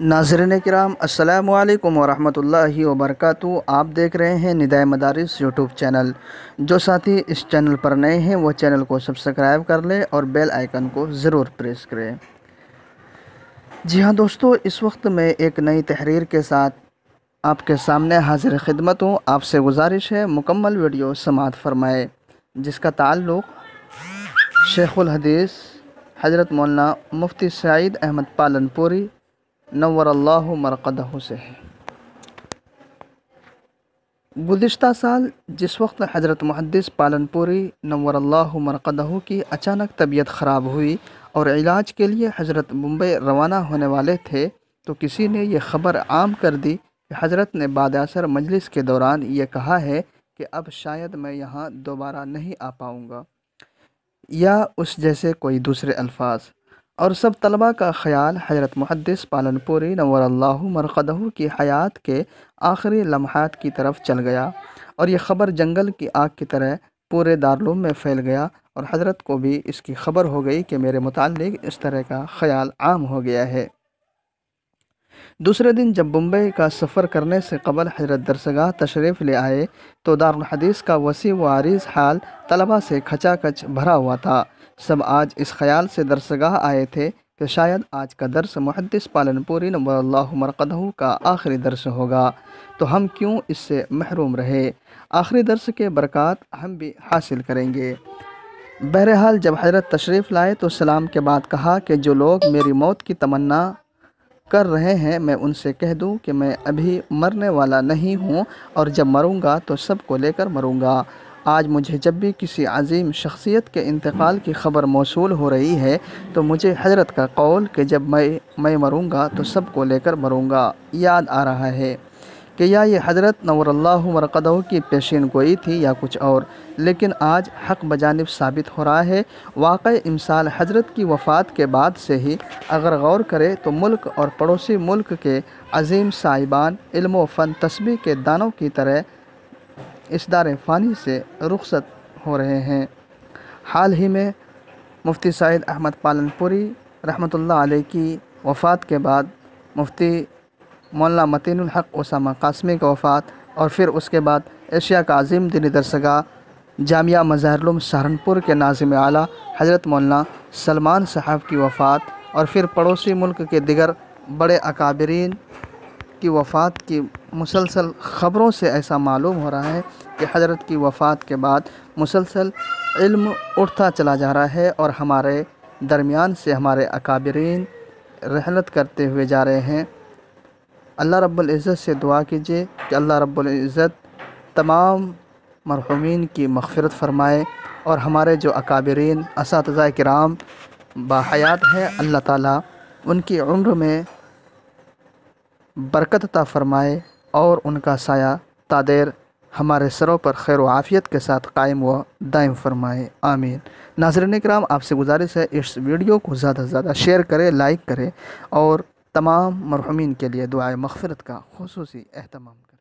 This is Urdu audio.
ناظرین کرام، السلام علیکم ورحمۃ اللہ وبرکاتہ۔ آپ دیکھ رہے ہیں ندائے مدارس یوٹیوب چینل۔ جو ساتھی اس چینل پر نئے ہیں وہ چینل کو سبسکرائب کر لیں اور بیل آئیکن کو ضرور پریس کریں۔ جی ہاں دوستو، اس وقت میں ایک نئی تحریر کے ساتھ آپ کے سامنے حاضر خدمت ہوں۔ آپ سے گزارش ہے مکمل ویڈیو سماعت فرمائے، جس کا تعلق شیخ الحدیث حضرت مولانا مفتی سعید احمد پالنپوری نوراللہ مرقدہ سے ہے۔ گزشتہ سال جس وقت حضرت محدث پالنپوری نوراللہ مرقدہ کی اچانک طبیعت خراب ہوئی اور علاج کے لیے حضرت ممبئی روانہ ہونے والے تھے، تو کسی نے یہ خبر عام کر دی کہ حضرت نے بعد اثر مجلس کے دوران یہ کہا ہے کہ اب شاید میں یہاں دوبارہ نہیں آ پاؤں گا، یا اس جیسے کوئی دوسرے الفاظ، اور سب طلباء کا خیال حضرت محدث پالنپوری نوراللہ مرقدہ کی حیات کے آخری لمحات کی طرف چل گیا، اور یہ خبر جنگل کی آگ کی طرح پورے دارالعلوم میں پھیل گیا، اور حضرت کو بھی اس کی خبر ہو گئی کہ میرے متعلق اس طرح کا خیال عام ہو گیا ہے۔ دوسرے دن جب ممبئی کا سفر کرنے سے قبل حضرت درسگاہ تشریف لے آئے تو دارالحدیث کا وسیع و عریض حال طلباء سے کھچا کھچ بھرا ہوا تھا۔ سب آج اس خیال سے درسگاہ آئے تھے کہ شاید آج کا درس محدث پالنپوری نوراللہ مرقدہ کا آخری درس ہوگا، تو ہم کیوں اس سے محروم رہے، آخری درس کے برکات ہم بھی حاصل کریں گے۔ بہرحال جب حضرت تشریف لائے تو سلام کے بعد کہا کہ جو لوگ میری موت کی تمنا کر رہے ہیں میں ان سے کہہ دوں کہ میں ابھی مرنے والا نہیں ہوں، اور جب مروں گا تو سب کو لے کر مروں گا۔ آج مجھے جب بھی کسی عظیم شخصیت کے انتقال کی خبر موصول ہو رہی ہے تو مجھے حضرت کا قول کہ جب میں مروں گا تو سب کو لے کر مروں گا یاد آ رہا ہے، کہ یا یہ حضرت نوراللہ مرقدہ کی پیشین گوئی تھی یا کچھ اور، لیکن آج حق بجانب ثابت ہو رہا ہے۔ واقع امسال حضرت کی وفات کے بعد سے ہی اگر غور کرے تو ملک اور پڑوسی ملک کے عظیم صاحبان علم و فن تسبیح کے دانوں کی طرح اس دار فانی سے رخصت ہو رہے ہیں۔ حال ہی میں مفتی سعید احمد پالنپوری رحمۃ اللہ علیہ کی وفات کے بعد مفتی مولانا متین الحق اسامہ قاسمی کی وفات، اور پھر اس کے بعد ایشیا کا عظیم دینی درسگاہ جامعہ مظاہر العلوم سہارنپور کے ناظم اعلیٰ حضرت مولانا سلمان صاحب کی وفات، اور پھر پڑوسی ملک کے دیگر بڑے اکابرین کی وفات کی مسلسل خبروں سے ایسا معلوم ہو رہا ہے کہ حضرت کی وفات کے بعد مسلسل علم اٹھتا چلا جا رہا ہے، اور ہمارے درمیان سے ہمارے اکابرین رحلت کرتے ہوئے جا رہے ہیں۔ اللہ رب العزت سے دعا کیجیے کہ اللہ رب العزت تمام مرحومین کی مغفرت فرمائے، اور ہمارے جو اکابرین اساتذہ کرام باحیات ہیں اللہ تعالیٰ ان کی عمر میں برکت عطا فرمائے، اور ان کا سایہ تادیر ہمارے سروں پر خیر و عافیت کے ساتھ قائم و دائم فرمائے، آمین۔ ناظرین کرام، آپ سے گزارش ہے اس ویڈیو کو زیادہ سے زیادہ شیئر کریں، لائک کریں، اور تمام مرحومین کے لیے دعائے مغفرت کا خصوصی اہتمام کریں۔